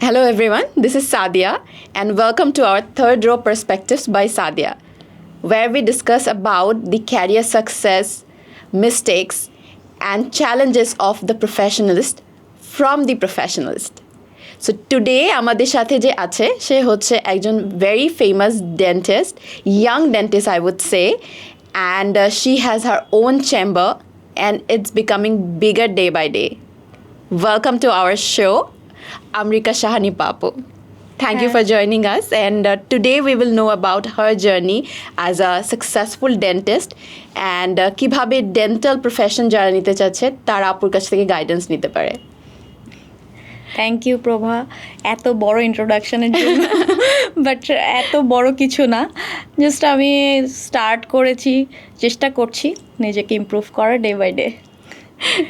Hello everyone, this is Sadia and welcome to our third row perspectives by Sadia, where we discuss about the career success, mistakes and challenges of the professionalist from the professionalist. So today আমাদের সাথে যে আছে সে হচ্ছে একজন very famous dentist, young dentist I would say, and she has her own chamber and it's becoming bigger day by day. Welcome to our show, Amrika Shahani Papu. Thank you for joining us. And today we will know about her journey as a successful dentist and কিভাবে dental profession যারা নিতে চাচ্ছে তারা আপুর কাছ থেকে guidance নিতে পারে। থ্যাংক ইউ প্রভা, এত বড় ইন্ট্রোডাকশনের জন্য। বাট এত বড় কিছু না, জাস্ট আমি স্টার্ট করেছি, চেষ্টা করছি নিজেকে ইমপ্রুভ করার day by day.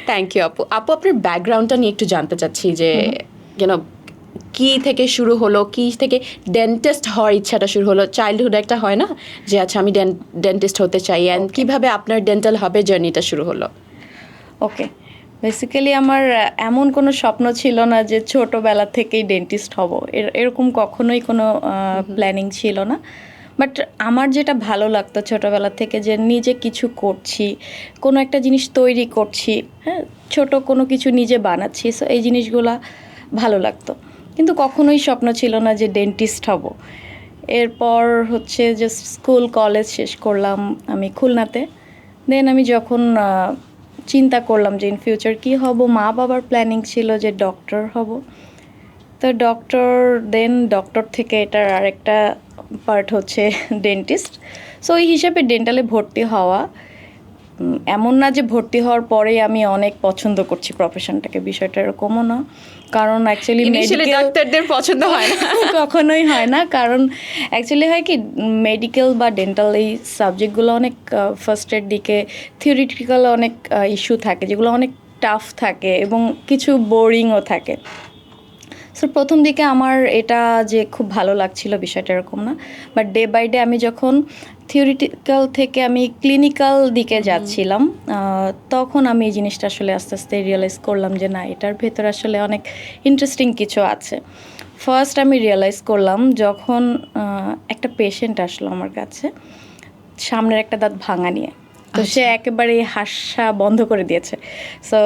Thank you আপু। আপু আপনার ব্যাকগ্রাউন্ডটা নিয়ে একটু জানতে চাচ্ছি যে কি থেকে শুরু হলো, কি থেকে ডেন্টিস্ট হওয়ার ইচ্ছাটা শুরু হলো? চাইল্ডহুড একটা হয় না যে আচ্ছা আমি ডেন্টিস্ট হতে চাই, অ্যান্ড কিভাবে আপনার ডেন্টাল হবে জার্নিটা শুরু হলো? ওকে, বেসিক্যালি আমার এমন কোনো স্বপ্ন ছিল না যে ছোটোবেলা থেকেই ডেন্টিস্ট হব, এরকম কখনোই কোনো প্ল্যানিং ছিল না। বাট আমার যেটা ভালো লাগতো ছোটোবেলা থেকে, যে নিজে কিছু করছি, কোনো একটা জিনিস তৈরি করছি, হ্যাঁ, ছোটো কোনো কিছু নিজে বানাচ্ছি, সো এই জিনিসগুলো ভালো লাগতো। কিন্তু কখনোই স্বপ্ন ছিল না যে ডেন্টিস্ট হব। এরপর হচ্ছে যে স্কুল কলেজ শেষ করলাম আমি খুলনাতে। দেন আমি যখন চিন্তা করলাম যে ইন ফিউচার কী হব, মা বাবার প্ল্যানিং ছিল যে ডক্টর হব। তো ডক্টর থেকে এটার আরেকটা পার্ট হচ্ছে ডেন্টিস্ট। সো এই হিসাবে ডেন্টালে ভর্তি হওয়া, এমন না যে ভর্তি হওয়ার পরেই আমি অনেক পছন্দ করছি প্রফেশনটাকে, বিষয়টা এরকমও না। কারণ অ্যাকচুয়ালি ডাক্তারদের পছন্দ হয় না, কখনোই হয় না। কারণ অ্যাকচুয়ালি হয় কি, মেডিকেল বা ডেন্টাল এই সাবজেক্টগুলো অনেক ফার্স্টের দিকে থিওরিটিক্যাল অনেক ইস্যু থাকে, যেগুলো অনেক টাফ থাকে এবং কিছু বোরিংও থাকে। সো প্রথম দিকে আমার এটা যে খুব ভালো লাগছিল বিষয়টা এরকম না। বাট ডে বাই ডে আমি যখন থিওরিটিক্যাল থেকে আমি ক্লিনিক্যাল দিকে যাচ্ছিলাম, তখন আমি এই জিনিসটা আসলে আস্তে আস্তে রিয়েলাইজ করলাম যে না, এটার ভেতর আসলে অনেক ইন্টারেস্টিং কিছু আছে। ফার্স্ট আমি রিয়েলাইজ করলাম যখন একটা পেশেন্ট আসলো আমার কাছে, সামনের একটা দাঁত ভাঙা নিয়ে। তো সে একেবারে হাসা বন্ধ করে দিয়েছে। সো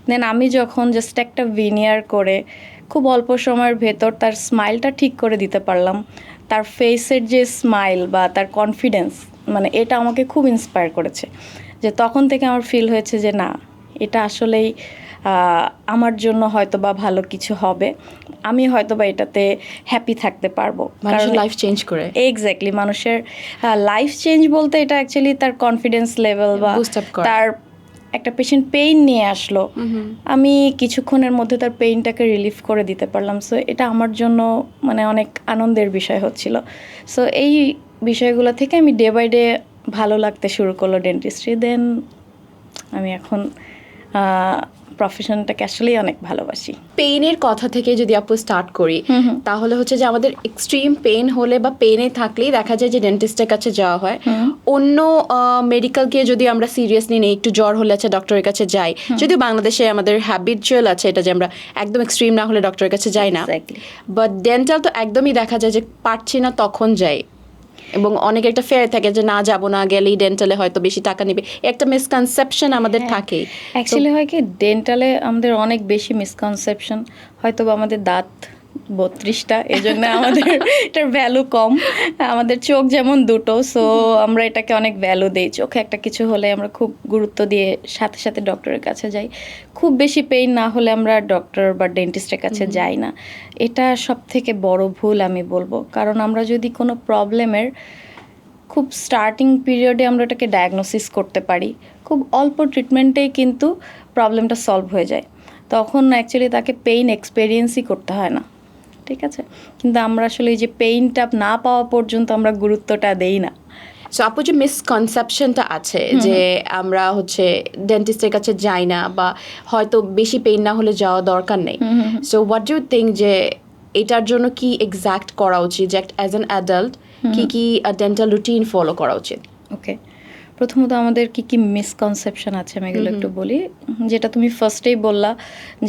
দেন আমি যখন জাস্ট একটা ভিনিয়ার করে খুব অল্প সময়ের ভেতর তার স্মাইলটা ঠিক করে দিতে পারলাম, তার ফেসের যে স্মাইল বা তার কনফিডেন্স, মানে এটা আমাকে খুব ইন্সপায়ার করেছে। যে তখন থেকে আমার ফিল হয়েছে যে না, এটা আসলেই আমার জন্য হয়তো বা ভালো কিছু হবে, আমি হয়তো বা এটাতে হ্যাপি থাকতে পারবো। মানুষের লাইফ চেঞ্জ করে। এক্স্যাক্টলি, মানুষের লাইফ চেঞ্জ বলতে এটা অ্যাকচুয়ালি তার কনফিডেন্স লেভেল বা তার একটা পেশেন্ট পেইন নিয়ে আসলো, আমি কিছুক্ষণের মধ্যে তার পেইনটাকে রিলিফ করে দিতে পারলাম। সো এটা আমার জন্য মানে অনেক আনন্দের বিষয় হচ্ছিল। সো এই বিষয়গুলো থেকে আমি ডে বাই ডে ভালো লাগতে শুরু করলো ডেন্টিস্ট্রি। দেন আমি এখন প্রফেশনটাকে আসলেই অনেক ভালোবাসি। পেইনের কথা থেকে যদি আপু স্টার্ট করি, তাহলে হচ্ছে যে আমাদের এক্সট্রিম পেইন হলে বা পেইনে থাকলেই দেখা যায় যে ডেন্টিস্টের কাছে যাওয়া হয়। অন্য মেডিকেলকে যদি আমরা সিরিয়াসলি নেই, একটু জ্বর হলে আছে ডক্টরের কাছে যাই, যদিও বাংলাদেশে আমাদের হ্যাবিচুয়াল আছে এটা যে আমরা একদম এক্সট্রিম না হলে ডক্টরের কাছে যাই না। বাট ডেন্টাল তো একদমই দেখা যায় যে পারছি না তখন যাই, এবং অনেক একটা ফেয়ার থাকে যে না যাবো না, গেলেই ডেন্টালে হয়তো বেশি টাকা নেবে, একটা মিসকনসেপশন আমাদের থাকে। অ্যাকচুয়ালি হয় কি, ডেন্টালে আমাদের অনেক বেশি মিসকনসেপশন, হয়তো বা আমাদের দাঁত 32টা, এই জন্য আমাদের এটার ভ্যালু কম। আমাদের চোখ যেমন দুটো, সো আমরা এটাকে অনেক ভ্যালু দিই। চোখে একটা কিছু হলে আমরা খুব গুরুত্ব দিয়ে সাথে সাথে ডক্টরের কাছে যাই। খুব বেশি পেইন না হলে আমরা ডক্টর বা ডেন্টিস্টের কাছে যাই না। এটা সব থেকে বড় ভুল আমি বলবো। কারণ আমরা যদি কোনো প্রবলেমের খুব স্টার্টিং পিরিয়ডে আমরা এটাকে ডায়াগনোসিস করতে পারি, খুব অল্প ট্রিটমেন্টেই কিন্তু প্রবলেমটা সলভ হয়ে যায়। তখন অ্যাকচুয়ালি তাকে পেইন এক্সপেরিয়েন্সই করতে হয় না, ঠিক আছে? কিন্তু আমরা আসলে এই যে পেইনটা না পাওয়া পর্যন্ত আমরা গুরুত্বটা দেই না। সো আপু, যে মিসকনসেপশনটা আছে যে আমরা হচ্ছে ডেন্টিস্টের কাছে যাই না বা হয়তো বেশি পেইন না হলে যাওয়া দরকার নেই, so what do you think যে এটার জন্য কি এক্স্যাক্ট করা উচিত, যে অ্যাজ অ্যান অ্যাডাল্ট কি ডেন্টাল রুটিন ফলো করা উচিত? ওকে, প্রথমত আমাদের কি মিসকনসেপশন আছে আমি এগুলো একটু বলি। যেটা তুমি ফার্স্টেই বললা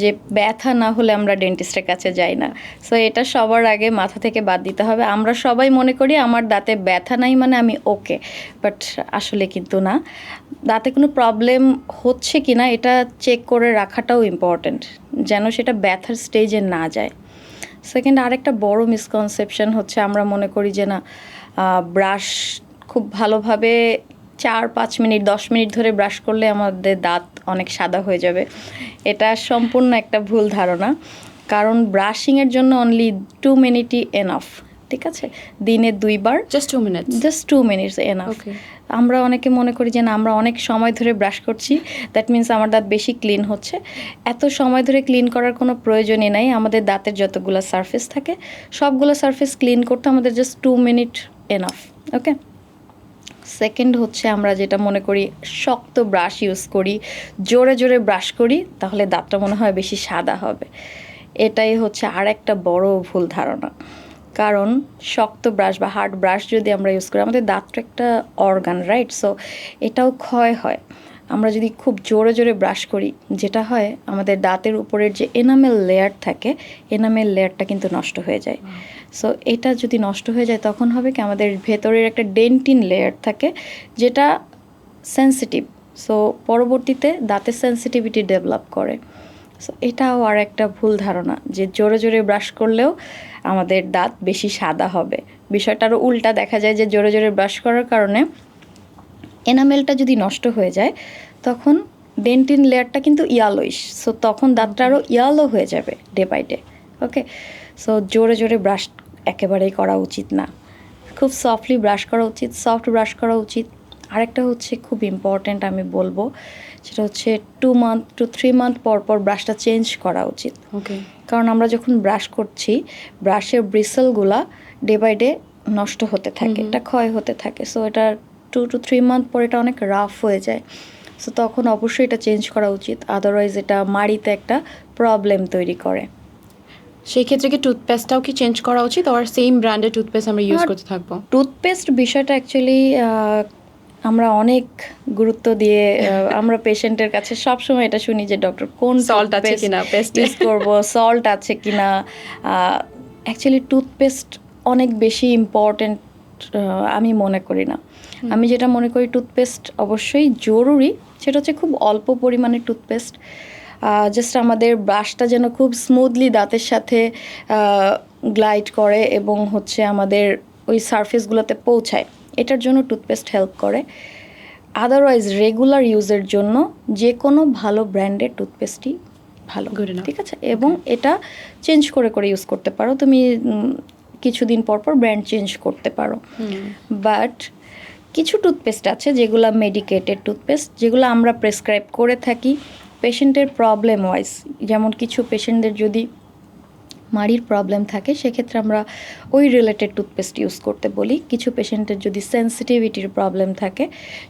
যে ব্যথা না হলে আমরা ডেন্টিস্টের কাছে যাই না, সো এটা সবার আগে মাথা থেকে বাদ দিতে হবে। আমরা সবাই মনে করি আমার দাঁতে ব্যথা নাই মানে আমি ওকে, বাট আসলে কিন্তু না। দাঁতে কোনো প্রবলেম হচ্ছে কি না এটা চেক করে রাখাটাও ইম্পর্ট্যান্ট, যেন সেটা ব্যথার স্টেজে না যায়। সেকেন্ড, আরেকটা বড় মিসকনসেপশন হচ্ছে আমরা মনে করি যে না, ব্রাশ খুব ভালোভাবে 4-5 মিনিট 10 মিনিট ধরে ব্রাশ করলে আমাদের দাঁত অনেক সাদা হয়ে যাবে। এটা সম্পূর্ণ একটা ভুল ধারণা, কারণ ব্রাশিংয়ের জন্য অনলি 2 মিনিটই এনাফ। ঠিক আছে, দিনে 2 বার, জাস্ট 2 মিনিটস এনাফ। আমরা অনেকে মনে করি যে না, আমরা অনেক সময় ধরে ব্রাশ করছি, দ্যাট মিনস আমার দাঁত বেশি ক্লিন হচ্ছে। এত সময় ধরে ক্লিন করার কোনো প্রয়োজনই নাই। আমাদের দাঁতের যতগুলো সারফেস থাকে সবগুলো সারফেস ক্লিন করতে আমাদের জাস্ট 2 মিনিট এনাফ। ওকে। সেকেন্ড হচ্ছে আমরা যেটা মনে করি শক্ত ব্রাশ ইউজ করি, জোরে জোরে ব্রাশ করি, তাহলে দাঁতটা মনে হয় বেশি সাদা হবে। এটাই হচ্ছে আর একটা বড় ভুল ধারণা। কারণ শক্ত ব্রাশ বা হার্ড ব্রাশ যদি আমরা ইউজ করি, আমাদের দাঁতটা একটা অর্গান, রাইট? সো এটাও ক্ষয় হয়। আমরা যদি খুব জোরে জোরে ব্রাশ করি, যেটা হয় আমাদের দাঁতের উপরের যে এনামেল লেয়ার থাকে, এনামেল লেয়ারটা কিন্তু নষ্ট হয়ে যায়। সো এটা যদি নষ্ট হয়ে যায় তখন হবে কি, আমাদের ভেতরের একটা ডেন্টিন লেয়ার থাকে যেটা সেন্সিটিভ, সো পরবর্তীতে দাঁতের সেন্সিটিভিটি ডেভেলপ করে। সো এটাও আর একটা ভুল ধারণা যে জোরে জোরে ব্রাশ করলেও আমাদের দাঁত বেশি সাদা হবে। বিষয়টা আরও উল্টা দেখা যায় যে জোরে জোরে ব্রাশ করার কারণে এনামেলটা যদি নষ্ট হয়ে যায় তখন ডেন্টিন লেয়ারটা কিন্তু ইয়ালোইশ, সো তখন দাঁতটা আরও ইয়ালো হয়ে যাবে day by day. Okay, so জোরে জোরে ব্রাশ একেবারেই করা উচিত না, খুব সফটলি ব্রাশ করা উচিত, সফট ব্রাশ করা উচিত। আরেকটা হচ্ছে খুব ইম্পর্ট্যান্ট আমি বলবো, সেটা হচ্ছে 2 মান্থ টু 3 মান্থ পর পর ব্রাশটা চেঞ্জ করা উচিত। ওকে। কারণ আমরা যখন ব্রাশ করছি ব্রাশের ব্রিসেলগুলা ডে বাই ডে নষ্ট হতে থাকে, এটা ক্ষয় হতে থাকে। সো এটা 2 to 3 মান্থ পর এটা অনেক রাফ হয়ে যায়। সো তখন অবশ্যই এটা চেঞ্জ করা উচিত, আদারওয়াইজ এটা মাড়িতে একটা প্রবলেম তৈরি করে। সেই ক্ষেত্রে কি টুথপেস্টটাও কি চেঞ্জ করা উচিত, আর সেম ব্র্যান্ডের টুথপেস্ট আমরা ইউজ করতে থাকবো? টুথপেস্ট বিষয়টা অ্যাকচুয়ালি আমরা অনেক গুরুত্ব দিয়ে আমরা পেশেন্টের কাছে সবসময় এটা শুনি যে ডক্টর কোন সল্ট আছে কিনা পেস্ট ইউজ করবো, সল্ট আছে কিনা। অ্যাকচুয়ালি টুথপেস্ট অনেক বেশি ইম্পর্টেন্ট আমি মনে করি না। আমি যেটা মনে করি টুথপেস্ট অবশ্যই জরুরি, সেটা হচ্ছে খুব অল্প পরিমাণে টুথপেস্ট, জাস্ট আমাদের ব্রাশটা যেন খুব স্মুথলি দাঁতের সাথে গ্লাইড করে এবং হচ্ছে আমাদের ওই সারফেসগুলোতে পৌঁছায়, এটার জন্য টুথপেস্ট হেল্প করে। আদারওয়াইজ রেগুলার ইউজের জন্য যে কোনো ভালো ব্র্যান্ডের টুথপেস্টই ভালো, ঠিক আছে? এবং এটা চেঞ্জ করে করে ইউজ করতে পারো তুমি, কিছুদিন পর পর ব্র্যান্ড চেঞ্জ করতে পারো। বাট কিছু টুথপেস্ট আছে যেগুলো মেডিকেটেড টুথপেস্ট, যেগুলো আমরা প্রেসক্রাইব করে থাকি পেশেন্টের প্রবলেম ওয়াইজ। যেমন কিছু পেশেন্টদের যদি মাড়ির প্রবলেম থাকে সেক্ষেত্রে আমরা ওই রিলেটেড টুথপেস্ট ইউজ করতে বলি। কিছু পেশেন্টের যদি সেন্সিটিভিটির প্রবলেম থাকে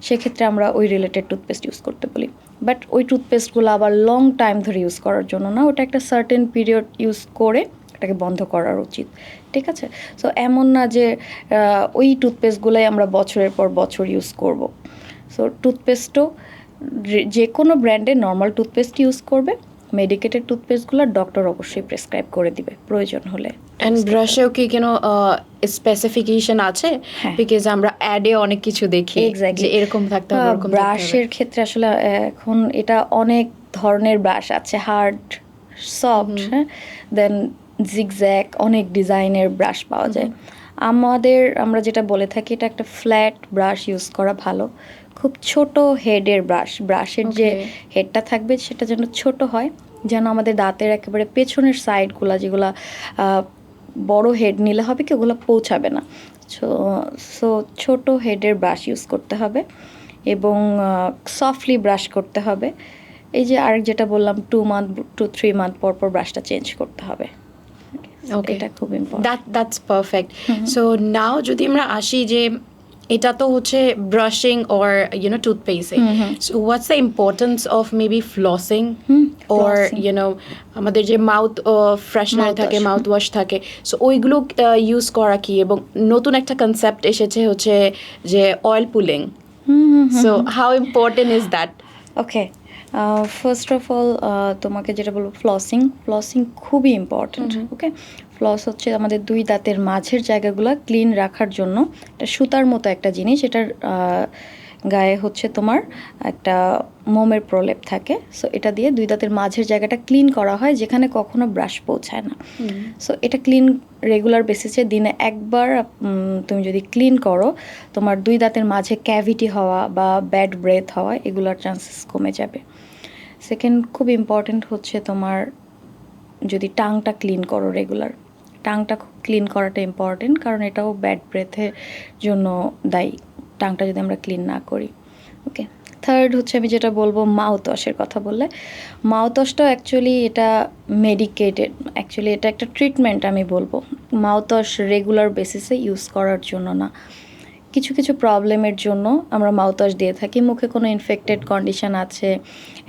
সেক্ষেত্রে আমরা ওই রিলেটেড টুথপেস্ট ইউজ করতে বলি। বাট ওই টুথপেস্টগুলো আবার লং টাইম ধরে ইউজ করার জন্য না, ওটা একটা সার্টেন পিরিয়ড ইউজ করে ওটাকে বন্ধ করার উচিত, ঠিক আছে? সো এমন না যে ওই টুথপেস্টগুলোই আমরা বছরের পর বছর ইউজ করব। সো টুথপেস্টও যে কোনো ব্র্যান্ডের নর্মাল টুথপেস্ট ইউজ করবে, মেডিকেটেড টুথপেস্টগুলো ডক্টর অবশ্যই প্রেসক্রাইব করে দিবে প্রয়োজন হলে। অ্যান্ড ব্রাশেও কি কোনো স্পেসিফিকেশন আছে? বিকজ আমরা অ্যাডে অনেক কিছু দেখি যে এরকম থাকতে হবে, এরকম থাকতে হবে। ব্রাশের ক্ষেত্রে আসলে এখন এটা অনেক ধরনের ব্রাশ আছে, হার্ড, সফট, হ্যাঁ, দেন জিগজ্যাগ, অনেক ডিজাইনের ব্রাশ পাওয়া যায়। আমরা যেটা বলে থাকি এটা একটা ফ্ল্যাট ব্রাশ ইউজ করা ভালো, খুব ছোট হেডের ব্রাশের যে হেডটা থাকবে সেটা যেন ছোট হয়, যেন আমাদের দাঁতের একেবারে পেছনের সাইডগুলো যেগুলো বড় হেড নিলে হবে কি ওগুলো পৌঁছাবে না। সো ছোট হেডের ব্রাশ ইউজ করতে হবে এবং সফটলি ব্রাশ করতে হবে। এই যে আরেক যেটা বললাম 2 মান্থ টু 3 মান্থ পর পর ব্রাশটা চেঞ্জ করতে হবে। ওকে, এটা খুব important. That's perfect. So now যদি আমরা আসি যে এটা তো হচ্ছে brushing or toothpasting, so what's the importance of maybe flossing or আমাদের যে মাউথ ফ্রেশনার থাকে, মাউথ ওয়াশ থাকে, সো ওইগুলো ইউজ করা কি? এবং নতুন একটা কনসেপ্ট এসেছে হচ্ছে যে oil pulling, So how important is that? Okay, first of all তোমাকে যেটা বলবো, ফ্লসিং খুবই ইম্পর্ট্যান্ট। ওকে, ফ্লস হচ্ছে আমাদের দুই দাঁতের মাঝের জায়গাগুলো ক্লিন রাখার জন্য একটা সুতার মতো একটা জিনিস, এটার গায়ে হচ্ছে তোমার একটা মোমের প্রলেপ থাকে। সো এটা দিয়ে দুই দাঁতের মাঝের জায়গাটা ক্লিন করা হয়, যেখানে কখনো ব্রাশ পৌঁছায় না। সো এটা ক্লিন রেগুলার বেসিসে দিনে একবার তুমি যদি ক্লিন করো, তোমার দুই দাঁতের মাঝে ক্যাভিটি হওয়া বা ব্যাড ব্রেথ হওয়া এগুলোর চান্সেস কমে যাবে। সেকেন্ড খুব ইম্পর্ট্যান্ট হচ্ছে তোমার যদি টাংটা ক্লিন করো রেগুলার, টাংটা খুব ক্লিন করাটা ইম্পর্টেন্ট, কারণ এটাও ব্যাড ব্রেথের জন্য দায়ী টাংটা যদি আমরা ক্লিন না করি। ওকে, থার্ড হচ্ছে আমি যেটা বলবো, মাউথ ওয়াশের কথা বললে, মাউথ ওয়াশটাও অ্যাকচুয়ালি এটা মেডিকেটেড, অ্যাকচুয়ালি এটা একটা ট্রিটমেন্ট আমি বলবো। মাউথ ওয়াশ রেগুলার বেসিসে ইউজ করার জন্য না, কিছু কিছু প্রবলেমের জন্য আমরা মাউথ ওয়াশ দিয়ে থাকি। মুখে কোনো ইনফেক্টেড কন্ডিশন আছে,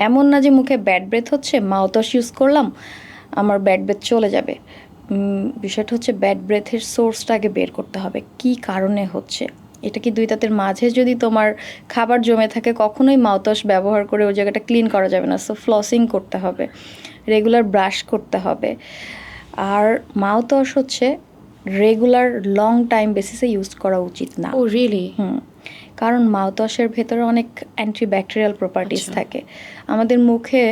এমন না যে মুখে ব্যাড ব্রেথ হচ্ছে, মাউথ ওয়াশ ইউজ করলাম আমার ব্যাড ব্রেথ চলে যাবে। বিষয়টা হচ্ছে ব্যাড ব্রেথের সোর্সটা আগে বের করতে হবে, কি কারণে হচ্ছে। এটা কি দুই দাঁতের মাঝে যদি তোমার খাবার জমে থাকে, কখনোই মাউথ ওয়াশ ব্যবহার করে ওই জায়গাটা ক্লিন করা যাবে না। সো ফ্লসিং করতে হবে, রেগুলার ব্রাশ করতে হবে। আর মাউথ ওয়াশ হচ্ছে রেগুলার লং টাইম বেসিসে ইউজ করা উচিত না। Oh really? কারণ মাউথ ওয়াশের ভেতরে অনেক অ্যান্টিব্যাকটেরিয়াল প্রপার্টিস থাকে। আমাদের মুখে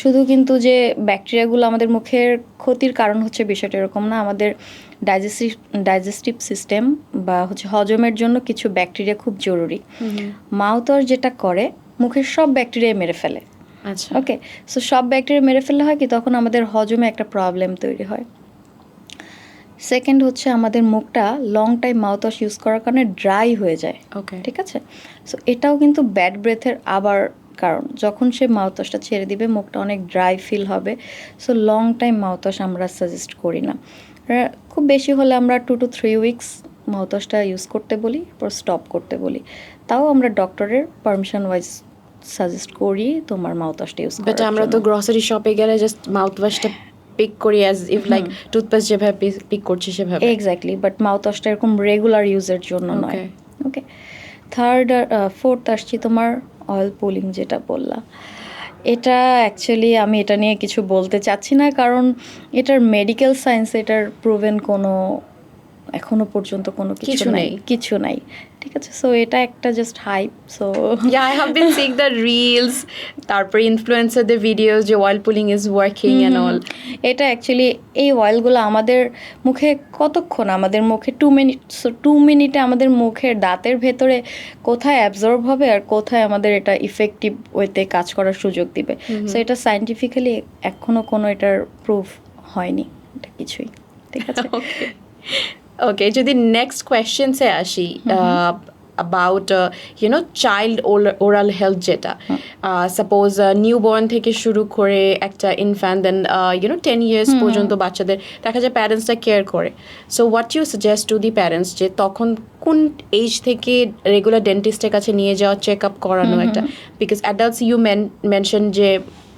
শুধু কিন্তু যে ব্যাকটেরিয়াগুলো আমাদের মুখের ক্ষতির কারণ হচ্ছে, বিষয়টা এরকম না। আমাদের ডাইজেস্টিভ সিস্টেম বা হচ্ছে হজমের জন্য কিছু ব্যাকটেরিয়া খুব জরুরি। মাউথ ওয়াশ যেটা করে, মুখের সব ব্যাকটেরিয়া মেরে ফেলে। আচ্ছা, ওকে, সো সব ব্যাকটেরিয়া মেরে ফেললে হয় কি, তখন আমাদের হজমে একটা প্রবলেম তৈরি হয়। সেকেন্ড হচ্ছে আমাদের মুখটা long time mouth wash use করার কারণে ড্রাই হয়ে যায়। ওকে, ঠিক আছে, সো এটাও কিন্তু ব্যাড ব্রেথের আবার কারণ। যখন সে মাউথ ওয়াশটা ছেড়ে দিবে, মুখটা অনেক ড্রাই ফিল হবে। So long time mouth wash আমরা সাজেস্ট করি না। খুব বেশি হলে আমরা 2 to 3 উইকস মাউথ ওয়াশটা ইউজ করতে বলি, পর স্টপ করতে বলি। তাও আমরা ডক্টরের পারমিশন ওয়াইজ সাজেস্ট করি তোমার মাউথ ওয়াশটা ইউজ বাট আমরা তো গ্রসারি শপে গেলে জাস্ট মাউথ ওয়াশটা পিক করি অ্যাজ ইফ লাইক টুথপেস্ট যেভাবে পিক করছি সেভাবে। এক্স্যাক্টলি, বাট মাউথ ওয়াশটা এরকম রেগুলার ইউজের জন্য নয়। ওকে, থার্ড ফোর্থ আসছি তোমার অয়েল পুলিং, যেটা বললা। এটা অ্যাকচুয়ালি আমি এটা নিয়ে কিছু বলতে চাচ্ছি না, কারণ এটার মেডিকেল সায়েন্স এটার প্রুভেন কোনো এখনো পর্যন্ত কোনো কিছু নাই। ঠিক আছে, সো এটা একটা just hype. So I have been seeing the reels, তারপর ইনফ্লুয়েন্সারদের ভিডিওস যে oil pulling is working and all. এটা অ্যাকচুয়ালি এই অয়েলগুলো আমাদের মুখে কতক্ষণ, আমাদের মুখে 2 মিনিট, সো 2 মিনিটে আমাদের মুখের দাঁতের ভেতরে কোথায় অ্যাবজর্ব হবে আর কোথায় আমাদের এটা ইফেক্টিভ ওয়েতে কাজ করার সুযোগ দিবে। সো এটা সায়েন্টিফিক্যালি এখনো কোনো এটার প্রুফ হয়নি, এটা কিছুই। ঠিক আছে, ওকে, যদি নেক্সট কোয়েশ্চেন্সে আসি, about child oral health, যেটা সাপোজ নিউবর্ন থেকে শুরু করে একটা ইনফ্যান্ট, দেন 10 years পর্যন্ত বাচ্চাদের দেখা যায় প্যারেন্টসরা কেয়ার করে। So what you suggest to the parents, যে তখন কোন এজ থেকে রেগুলার ডেন্টিস্টের কাছে নিয়ে যাওয়া, চেক আপ করানো একটা, বিকজ অ্যাডাল্টস ইউ মেনশন যে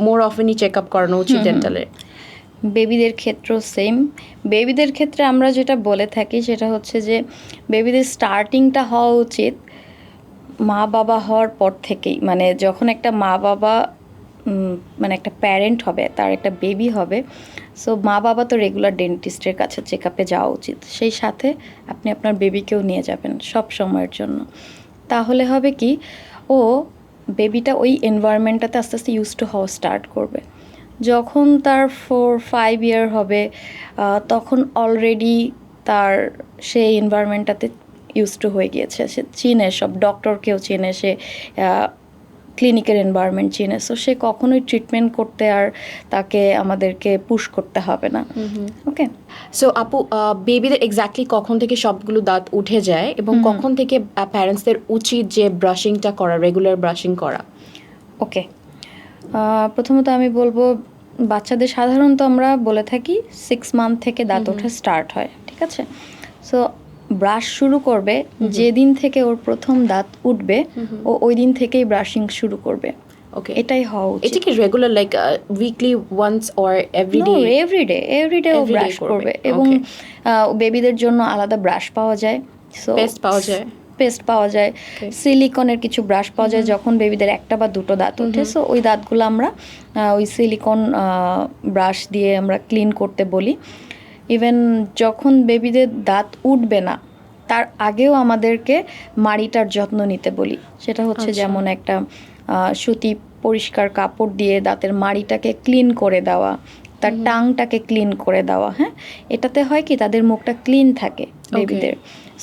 মোর অফেনই চেক আপ করানো উচিত ডেন্টালের। বেবিদের ক্ষেত্রেও সেম। বেবিদের ক্ষেত্রে আমরা যেটা বলে থাকি সেটা হচ্ছে যে বেবিদের স্টার্টিংটা হওয়া উচিত মা বাবা হওয়ার পর থেকেই। মানে যখন একটা মা বাবা মানে একটা প্যারেন্ট হবে, তার একটা বেবি হবে, সো মা বাবা তো রেগুলার ডেন্টিস্টের কাছে চেক আপে যাওয়া উচিত। সেই সাথে আপনি আপনার বেবিকেও নিয়ে যাবেন সব সময়ের জন্য। তাহলে হবে কি, ও বেবিটা ওই এনভায়রনমেন্টটাতে আস্তে আস্তে ইউজ টু হওয়া স্টার্ট করবে। যখন তার 4-5 ইয়ার হবে, তখন অলরেডি তার সেই এনভায়রনমেন্টটাতে ইউজ টু হয়ে গিয়েছে, সে চিনে, সব ডক্টরকেও চিনে, সে ক্লিনিকের এনভায়রনমেন্ট চিনে। সো সে কখনোই ট্রিটমেন্ট করতে আর তাকে আমাদেরকে পুশ করতে হবে না। ওকে, সো আপু, বেবিদের এক্স্যাক্টলি কখন থেকে সবগুলো দাঁত উঠে যায় এবং কখন থেকে প্যারেন্টসদের উচিত যে ব্রাশিংটা করা, রেগুলার ব্রাশিং করা? ওকে, প্রথমত আমি বলবো বাচ্চাদের সাধারণত আমরা বলে থাকি 6 মান্থ থেকে দাঁত ওঠা স্টার্ট হয়। ঠিক আছে, সো ব্রাশ শুরু করবে যেদিন থেকে ওর প্রথম দাঁত উঠবে, ও ওই দিন থেকেই ব্রাশিং শুরু করবে। ওকে, এটাই হওয়া উচিত। এটা কি regular, like weekly once or everyday? Everyday ও ব্রাশ করবে। এবং বেবিদের জন্য আলাদা ব্রাশ পাওয়া যায়, সো পেস্ট পাওয়া যায়। টুথপেস্ট পাওয়া যায়, সিলিকনের কিছু ব্রাশ পাওয়া যায় যখন বেবিদের একটা বা দুটো দাঁত ওঠে। সো ওই দাঁতগুলো আমরা ওই সিলিকন ব্রাশ দিয়ে আমরা ক্লিন করতে বলি। ইভেন যখন বেবিদের দাঁত উঠবে না তার আগেও আমাদেরকে মাড়িটার যত্ন নিতে বলি। সেটা হচ্ছে যেমন একটা সুতি পরিষ্কার কাপড় দিয়ে দাঁতের মাড়িটাকে ক্লিন করে দেওয়া, তার টাংটাকে ক্লিন করে দেওয়া। হ্যাঁ, এটাতে হয় কি তাদের মুখটা ক্লিন থাকে বেবিদের।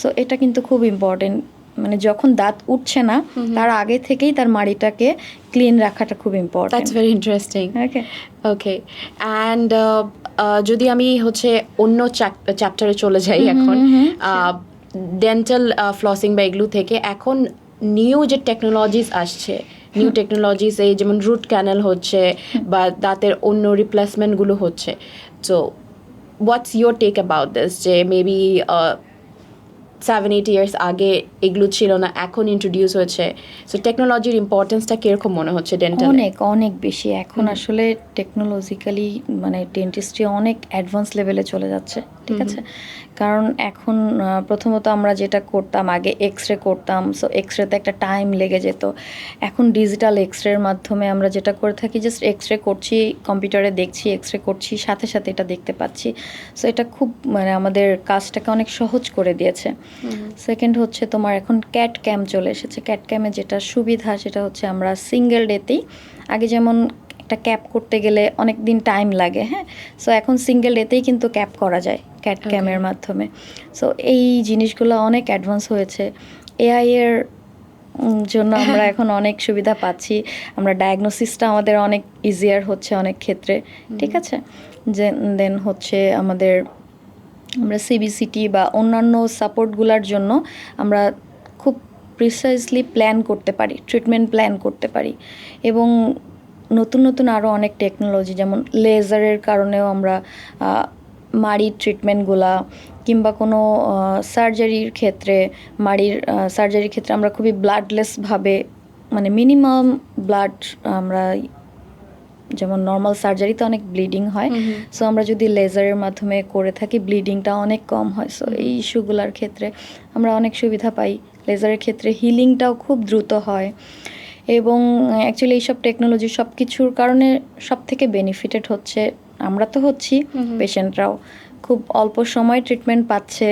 সো এটা কিন্তু খুব ইম্পর্টেন্ট, মানে যখন দাঁত উঠছে না তার আগে থেকেই তার মাড়িটাকে ক্লিন রাখাটা খুব important. That's very interesting. Okay okay, and যদি আমি হচ্ছে অন্য চ্যাপ্টারে চলে যাই এখন, ডেন্টাল ফ্লসিং বা এগুলো থেকে এখন নিউ যে টেকনোলজিস আসছে, নিউ টেকনোলজিস এই যেমন রুট ক্যানেল হচ্ছে বা দাঁতের অন্য রিপ্লেসমেন্টগুলো হচ্ছে। So what's your take about this, যে মেবি 7-8 ইয়ার্স আগে এগুলো ছিল না, এখন ইন্ট্রোডিউস হয়েছে। সো টেকনোলজির ইম্পর্টেন্সটা কীরকম মনে হচ্ছে ডেন্টাল? অনেক অনেক বেশি এখন আসলে টেকনোলজিক্যালি মানে ডেন্টিস্ট্রি অনেক অ্যাডভান্স লেভেলে চলে যাচ্ছে, ঠিক আছে। কারণ এখন প্রথমত আমরা যেটা করতাম আগে এক্স রে করতাম, সো এক্স রেতে একটা টাইম লেগে যেত। এখন ডিজিটাল এক্স রের মাধ্যমে আমরা যেটা করে থাকি, জাস্ট এক্স রে করছি, কম্পিউটারে দেখছি, এক্স রে করছি, সাথে সাথে এটা দেখতে পাচ্ছি। সো এটা খুব মানে আমাদের কাজটাকে অনেক সহজ করে দিয়েছে। সেকেন্ড হচ্ছে তোমার এখন ক্যাট ক্যাম চলে এসেছে। ক্যাট ক্যামে যেটা সুবিধা সেটা হচ্ছে আমরা সিঙ্গেল ডেতেই, আগে যেমন একটা ক্যাপ করতে গেলে অনেক দিন টাইম লাগে, হ্যাঁ, সো এখন সিঙ্গেল ডেতেই কিন্তু ক্যাপ করা যায় ক্যাট ক্যামের মাধ্যমে। সো এই জিনিসগুলো অনেক অ্যাডভান্স হয়েছে। এআই এর জন্য আমরা এখন অনেক সুবিধা পাচ্ছি, আমরা ডায়াগনোসিসটা আমাদের অনেক ইজিয়ার হচ্ছে অনেক ক্ষেত্রে, ঠিক আছে। যে দেন হচ্ছে আমরা সিবিসিটি বা অন্যান্য সাপোর্টগুলোর জন্য আমরা খুব প্রিসাইজলি প্ল্যান করতে পারি, ট্রিটমেন্ট প্ল্যান করতে পারি। এবং নতুন নতুন আরও অনেক টেকনোলজি, যেমন লেজারের কারণেও আমরা মাড়ির ট্রিটমেন্টগুলা কিংবা কোনো সার্জারির ক্ষেত্রে সার্জারির ক্ষেত্রে আমরা খুবই ব্লাডলেসভাবে, মানে মিনিমাম ব্লাড আমরা, যেমন নর্মাল সার্জারিতে অনেক ব্লিডিং হয়, সো আমরা যদি লেজারের মাধ্যমে করে থাকি ব্লিডিংটা অনেক কম হয়। সো এই ইস্যুগুলোর ক্ষেত্রে আমরা অনেক সুবিধা পাই। লেজারের ক্ষেত্রে হিলিংটাও খুব দ্রুত হয়। এবং অ্যাকচুয়ালি এইসব টেকনোলজি সব কিছুর কারণে সব থেকে বেনিফিটেড হচ্ছে আমরা তো হচ্ছি, পেশেন্টরাও খুব অল্প সময় ট্রিটমেন্ট পাচ্ছে,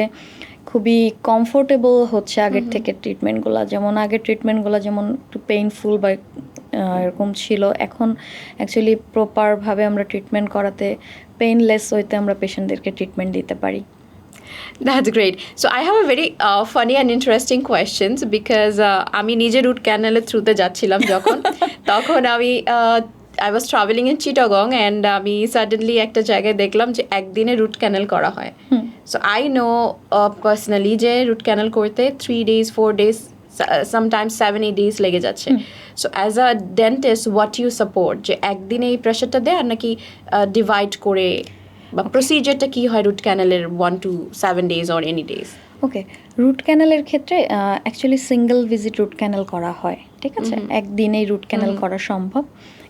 খুবই কমফোর্টেবল হচ্ছে আগের থেকে ট্রিটমেন্টগুলো। যেমন আগের ট্রিটমেন্টগুলো যেমন একটু পেইনফুল বা এরকম ছিল, এখন অ্যাকচুয়ালি প্রপারভাবে আমরা ট্রিটমেন্ট করাতে পেইনলেস হইতে আমরা পেশেন্টদেরকে ট্রিটমেন্ট দিতে পারি। That's great. So I have a very funny and interesting questions because আমি নিজে রুট ক্যানেলের থ্রুতে যাচ্ছিলাম যখন, তখন আমি I was traveling in Chittagong and আমি suddenly একটা জায়গায় দেখলাম যে একদিনে রুট ক্যানেল করা হয়। So I know personally যে রুট ক্যানেল করতে 3 days 4 days sometimes 7-8 days লেগে যাচ্ছে। So as a dentist what you support, যে একদিনে এই প্রেশারটা দেয় আর নাকি ডিভাইড করে, বা প্রসিজারটা কি হয় রুট ক্যানেলের 1 to 7 days or any days? ওকে, রুট ক্যানেলের ক্ষেত্রে actually single visit root canal করা হয়, ঠিক আছে। একদিনেই রুট ক্যানেল করা সম্ভব,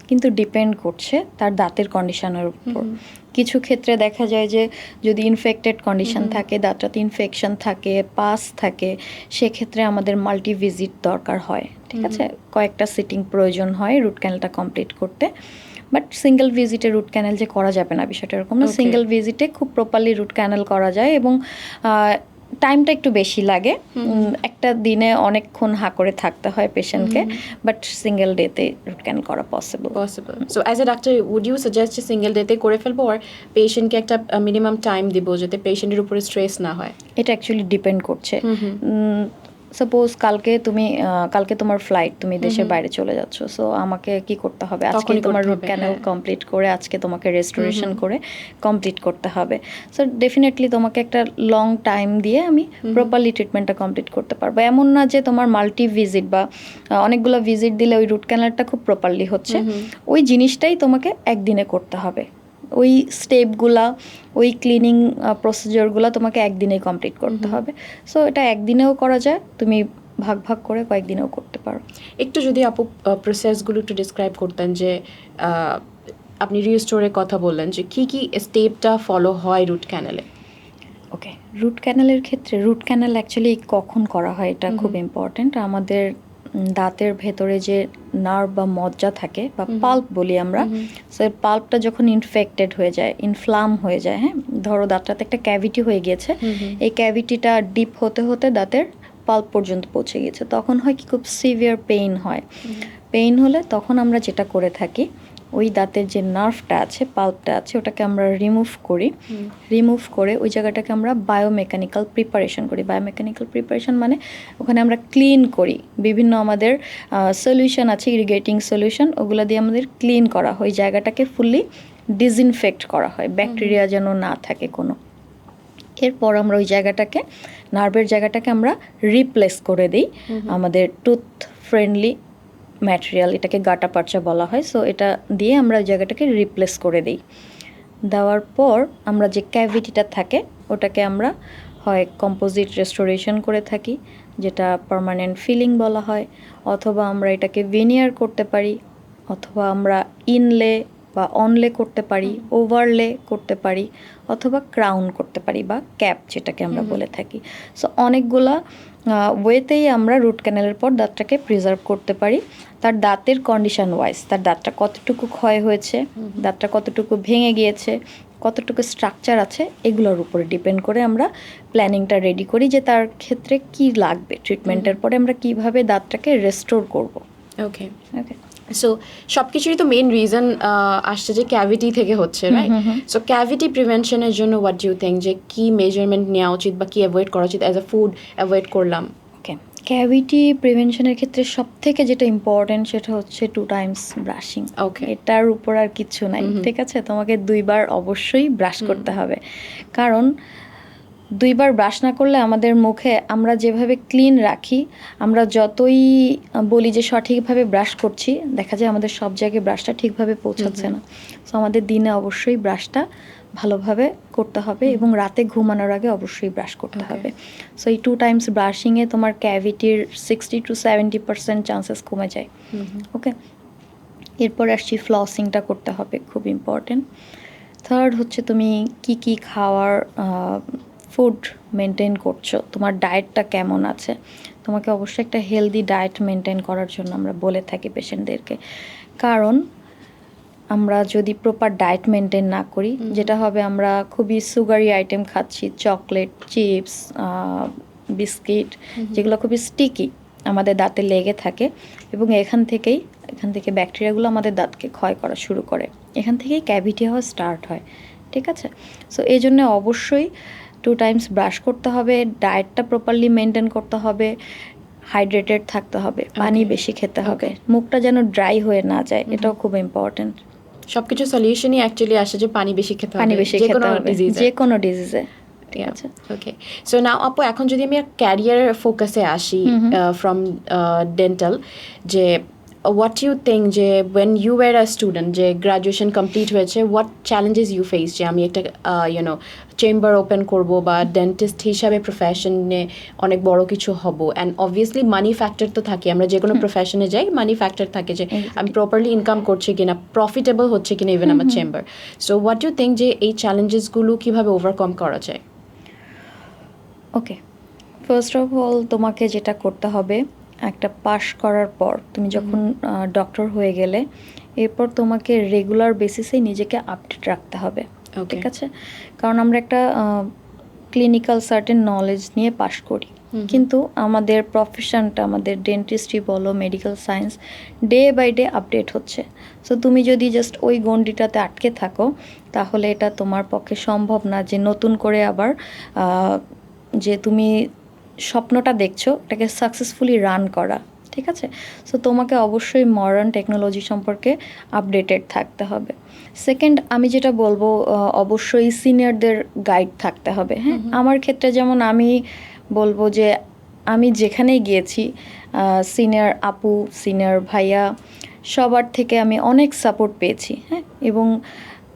কিন্তু ডিপেন্ড করছে তার দাঁতের কন্ডিশনের উপর। কিছু ক্ষেত্রে দেখা যায় যে যদি ইনফেক্টেড কন্ডিশন থাকে, দাঁতটাতে ইনফেকশন থাকে, পাস থাকে, সেক্ষেত্রে আমাদের মাল্টি ভিজিট দরকার হয়, ঠিক আছে। কয়েকটা সিটিং প্রয়োজন হয় রুট ক্যানেলটা কমপ্লিট করতে। বাট সিঙ্গেল ভিজিটে রুট ক্যানেল যে করা যাবে না বিষয়টা এরকম না। সিঙ্গেল ভিজিটে খুব প্রপারলি রুট ক্যানেল করা যায় এবং টাইমটা একটু বেশি লাগে। একটা দিনে অনেকক্ষণ হা করে থাকতে হয় পেশেন্টকে, বাট সিঙ্গেল ডেতে রুট ক্যানেল করা possible. So as a doctor would you suggest যে সিঙ্গেল ডেতে করে ফেলবো, আর পেশেন্টকে একটা মিনিমাম টাইম দিব যাতে পেশেন্টের উপরে স্ট্রেস না হয়? এটা অ্যাকচুয়ালি ডিপেন্ড করছে। সাপোজ কালকে তোমার ফ্লাইট, তুমি দেশের বাইরে চলে যাচ্ছ, সো আমাকে কি করতে হবে, আজকে তোমার রুট ক্যানেল কমপ্লিট করে আজকে তোমাকে রেস্টোরেশন করে কমপ্লিট করতে হবে। সো ডেফিনেটলি তোমাকে একটা লং টাইম দিয়ে আমি প্রপারলি ট্রিটমেন্টটা কমপ্লিট করতে পারবো। এমন না যে তোমার মাল্টি ভিজিট বা অনেকগুলো ভিজিট দিলে ওই রুট ক্যানেলটা খুব প্রপারলি হচ্ছে, ওই জিনিসটাই তোমাকে একদিনে করতে হবে। ওই স্টেপগুলা, ওই ক্লিনিং প্রসিজারগুলো তোমাকে একদিনেই কমপ্লিট করতে হবে। সো এটা একদিনেও করা যায়, তুমি ভাগ ভাগ করে কয়েকদিনেও করতে পারো। একটু যদি আপু প্রসেসগুলো একটু ডিসক্রাইব করতেন, যে আপনি রিস্টোরের কথা বললেন যে কি কি স্টেপটা ফলো হয় রুট ক্যানেলে? ওকে, রুট ক্যানেলের ক্ষেত্রে রুট ক্যানেল অ্যাকচুয়ালি কখন করা হয় এটা খুব ইম্পর্ট্যান্ট। আমাদের দাঁতের ভেতরে যে নার্ভ বা মজ্জা থাকে বা পাল্প বলি আমরা, সো এই পাল্পটা যখন ইনফেক্টেড হয়ে যায়, ইনফ্লাম হয়ে যায়, হ্যাঁ, ধরো দাঁতটাতে একটা ক্যাভিটি হয়ে গিয়েছে, এই ক্যাভিটিটা ডিপ হতে হতে দাঁতের পাল্প পর্যন্ত পৌঁছে গিয়েছে, তখন হয় কি খুব সিভিয়ার পেইন হয়। পেইন হলে তখন আমরা যেটা করে থাকি, ওই দাঁতের যে নার্ভটা আছে, পাল্পটা আছে, ওটাকে আমরা রিমুভ করে ওই জায়গাটাকে আমরা বায়োমেকানিক্যাল প্রিপারেশন করি। বায়োমেকানিক্যাল প্রিপারেশন মানে ওখানে আমরা ক্লিন করি, বিভিন্ন আমাদের সলিউশন আছে, ইরিগেটিং সলিউশন, ওগুলো দিয়ে আমাদের ক্লিন করা হয়, ওই জায়গাটাকে ফুললি ডিসইনফেক্ট করা হয়, ব্যাকটেরিয়া যেন না থাকে কোনো। এরপর আমরা ওই জায়গাটাকে, নার্ভের জায়গাটাকে আমরা রিপ্লেস করে দিই আমাদের টুথ ফ্রেন্ডলি ম্যাটেরিয়াল, এটাকে গাটা পারচা বলা হয়। সো এটা দিয়ে আমরা ওই জায়গাটাকে রিপ্লেস করে দিই। দেওয়ার পর আমরা যে ক্যাভিটিটা থাকে ওটাকে আমরা হয় কম্পোজিট রেস্টোরেশন করে থাকি, যেটা পার্মানেন্ট ফিলিং বলা হয়, অথবা আমরা এটাকে ভিনিয়ার করতে পারি, অথবা আমরা ইনলে বা অনলে করতে পারি, ওভারলে করতে পারি, অথবা ক্রাউন করতে পারি বা ক্যাপ যেটাকে আমরা বলে থাকি। সো অনেকগুলা ওয়েতেই আমরা রুট ক্যানেলের পর দাঁতটাকে প্রিজার্ভ করতে পারি। তার দাঁতের কন্ডিশন ওয়াইজ, তার দাঁতটা কতটুকু ক্ষয় হয়েছে, দাঁতটা কতটুকু ভেঙে গিয়েছে, কতটুকু স্ট্রাকচার আছে, এগুলোর উপরে ডিপেন্ড করে আমরা প্ল্যানিংটা রেডি করি যে তার ক্ষেত্রে কি লাগবে, ট্রিটমেন্টের পরে আমরা কিভাবে দাঁতটাকে রেস্টোর করব। ওকে ওকে, সো সব কিছুরই তো মেইন রিজন আসছে যে ক্যাভিটি থেকে হচ্ছে, রাইট? সো ক্যাভিটি প্রিভেনশনের জন্য হোয়াট ডু ইউ থিঙ্ক যে কি মেজারমেন্ট নেওয়া উচিত বা কি অ্যাভয়েড করা উচিত? অ্যাজ আ ফুড অ্যাভয়েড করলাম। ওকে, ক্যাভিটি প্রিভেনশনের ক্ষেত্রে সব থেকে যেটা ইম্পর্টেন্ট সেটা হচ্ছে 2 টাইমস ব্রাশিং। ওকে, এটার উপর আর কিছু নাই, ঠিক আছে? তোমাকে 2 বার অবশ্যই ব্রাশ করতে হবে, কারণ 2 বার ব্রাশ না করলে আমাদের মুখে আমরা যেভাবে ক্লিন রাখি, আমরা যতই বলি যে সঠিকভাবে ব্রাশ করছি, দেখা যায় আমাদের সব জায়গায় ব্রাশটা ঠিকভাবে পৌঁছাচ্ছে না। সো আমাদের দিনে অবশ্যই ব্রাশটা ভালোভাবে করতে হবে এবং রাতে ঘুমানোর আগে অবশ্যই ব্রাশ করতে হবে। সো এই 2 টাইমস ব্রাশিংয়ে তোমার ক্যাভিটির 60 to 70% চান্সেস কমে যায়। ওকে, এরপর আসছি ফ্লসিংটা করতে হবে, খুব ইম্পর্টেন্ট। থার্ড হচ্ছে তুমি কি কি খাওয়ার ফুড মেনটেন করছো, তোমার ডায়েটটা কেমন আছে। তোমাকে অবশ্যই একটা হেলদি ডায়েট মেনটেন করার জন্য আমরা বলে থাকি পেশেন্টদেরকে, কারণ আমরা যদি প্রপার ডায়েট মেনটেন না করি, যেটা হবে আমরা খুবই সুগারি আইটেম খাচ্ছি, চকলেট, চিপস, বিস্কিট, যেগুলো খুবই স্টিকি, আমাদের দাঁতে লেগে থাকে এবং এখান থেকে ব্যাকটেরিয়াগুলো আমাদের দাঁতকে ক্ষয় করা শুরু করে, এখান থেকেই ক্যাভিটি হওয়া স্টার্ট হয়, ঠিক আছে? সো এই জন্য অবশ্যই 2 টাইমস ব্রাশ করতে হবে, ডায়েটটা প্রপারলি মেনটেন করতে হবে, হাইড্রেটেড থাকতে হবে, পানি বেশি খেতে হবে, মুখটা যেন ড্রাই হয়ে না যায়, এটাও খুব ইম্পর্টেন্ট। সবকিছু সলিউশনই অ্যাকচুয়ালি আসে যে পানি বেশি খেতে হবে, পানি বেশি খেতে হবে যে কোনো ডিজিজে, ঠিক আছে? ওকে, সো নাও আপু, এখন যদি আমি ক্যারিয়ার ফোকাসে আসি ফ্রম ডেন্টাল, যে হোয়াট ইউ থিঙ্ক যে when you were a student, যে গ্রাজুয়েশন কমপ্লিট হয়েছে, হোয়াট চ্যালেঞ্জেস ইউ ফেস যে আমি একটা চেম্বার ওপেন করব বা ডেন্টিস্ট হিসাবে প্রফেশনে অনেক বড় কিছু হব, অ্যান্ড অবভিয়াসলি মানি ফ্যাক্টর তো থাকে, আমরা যে কোনো প্রফেশনে যাই মানি ফ্যাক্টর থাকে যে আমি প্রপারলি ইনকাম করছি কিনা, প্রফিটেবল হচ্ছে কিনা ইভেন আমার chamber. So what you think যে এই চ্যালেঞ্জেসগুলো কীভাবে ওভারকাম করা যায়? ওকে, ফার্স্ট অফ অল তোমাকে যেটা করতে হবে, একটা পাশ করার পর তুমি যখন ডক্টর হয়ে গেলে, এরপর তোমাকে রেগুলার বেসিসে নিজেকে আপডেট রাখতে হবে, ঠিক আছে? কারণ আমরা একটা ক্লিনিক্যাল সার্টেন নলেজ নিয়ে পাশ করি, কিন্তু আমাদের প্রফেশনটা, আমাদের ডেন্টিস্ট্রি বলো, medical science, day by day update হচ্ছে। সো তুমি যদি জাস্ট ওই গণ্ডিটাতে আটকে থাকো, তাহলে এটা তোমার পক্ষে সম্ভব না যে নতুন করে আবার যে তুমি স্বপ্নটা দেখছো এটাকে সাকসেসফুলি রান করা, ঠিক আছে? সো তোমাকে অবশ্যই মডার্ন টেকনোলজি সম্পর্কে আপডেটেড থাকতে হবে। সেকেন্ড, আমি যেটা বলবো, অবশ্যই সিনিয়রদের গাইড থাকতে হবে। হ্যাঁ, আমার ক্ষেত্রে যেমন আমি বলবো যে আমি যেখানেই গিয়েছি, সিনিয়র আপু, সিনিয়র ভাইয়া, সবার থেকে আমি অনেক সাপোর্ট পেয়েছি, হ্যাঁ, এবং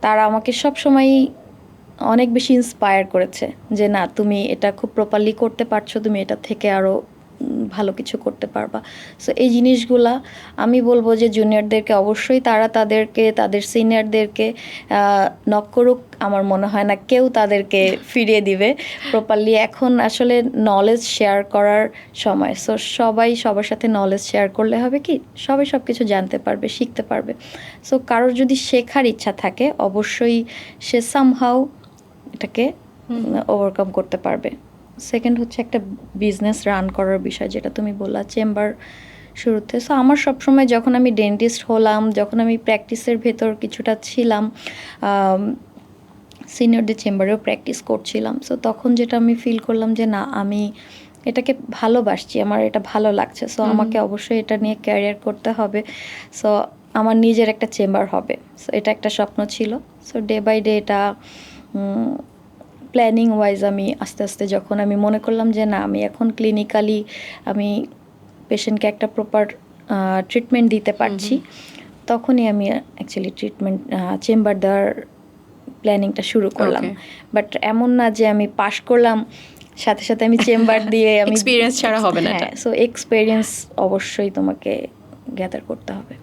তারা আমাকে সবসময়ই অনেক বেশি ইন্সপায়ার করেছে যে না, তুমি এটা খুব প্রপারলি করতে পারছো, তুমি এটা থেকে আরও ভালো কিছু করতে পারবা। সো এই জিনিসগুলা আমি বলবো যে জুনিয়রদেরকে অবশ্যই তারা তাদের সিনিয়রদেরকে নক করুক। আমার মনে হয় না কেউ তাদেরকে ফিরিয়ে দিবে প্রপারলি। এখন আসলে নলেজ শেয়ার করার সময়। সো সবাই সবার সাথে নলেজ শেয়ার করলে হবে কি সবাই সব কিছু জানতে পারবে, শিখতে পারবে। সো কারোর যদি শেখার ইচ্ছা থাকে অবশ্যই সে সামহাউ এটাকে ওভারকাম করতে পারবে। সেকেন্ড হচ্ছে একটা বিজনেস রান করার বিষয়, যেটা তুমি বললা চেম্বার শুরুতে। সো আমার সবসময় যখন আমি ডেন্টিস্ট হলাম, যখন আমি প্র্যাকটিসের ভেতর কিছুটা ছিলাম, সিনিয়রদের চেম্বারেও প্র্যাকটিস করছিলাম, সো তখন যেটা আমি ফিল করলাম যে না, আমি এটাকে ভালোবাসছি, আমার এটা ভালো লাগছে, সো আমাকে অবশ্যই এটা নিয়ে ক্যারিয়ার করতে হবে। সো আমার নিজের একটা চেম্বার হবে। সো এটা একটা স্বপ্ন ছিল। সো ডে বাই ডে এটা প্ল্যানিং ওয়াইজ আমি আস্তে আস্তে যখন আমি মনে করলাম যে না, আমি এখন ক্লিনিক্যালি আমি পেশেন্টকে একটা প্রপার ট্রিটমেন্ট দিতে পারছি, তখনই আমি অ্যাকচুয়ালি চেম্বার দেওয়ার প্ল্যানিংটা শুরু করলাম। বাট এমন না যে আমি পাশ করলাম সাথে সাথে আমি চেম্বার দিয়ে আমি এক্সপিরিয়েন্স ছাড়া হবে না। সো এক্সপিরিয়েন্স অবশ্যই তোমাকে গ্যাদার করতে হবে।